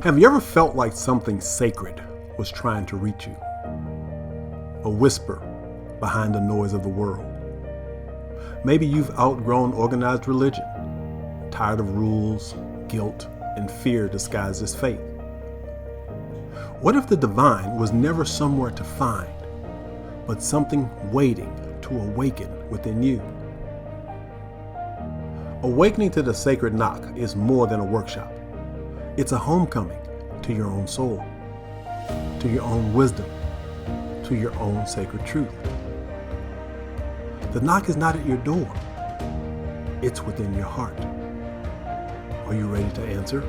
Have you ever felt like something sacred was trying to reach you? A whisper behind the noise of the world. Maybe you've outgrown organized religion, tired of rules, guilt, and fear disguised as faith. What if the divine was never somewhere to find, but something waiting to awaken within you? Awakening to the sacred knock is more than a workshop. It's a homecoming to your own soul, to your own wisdom, to your own sacred truth. The knock is not at your door. It's within your heart. Are you ready to answer?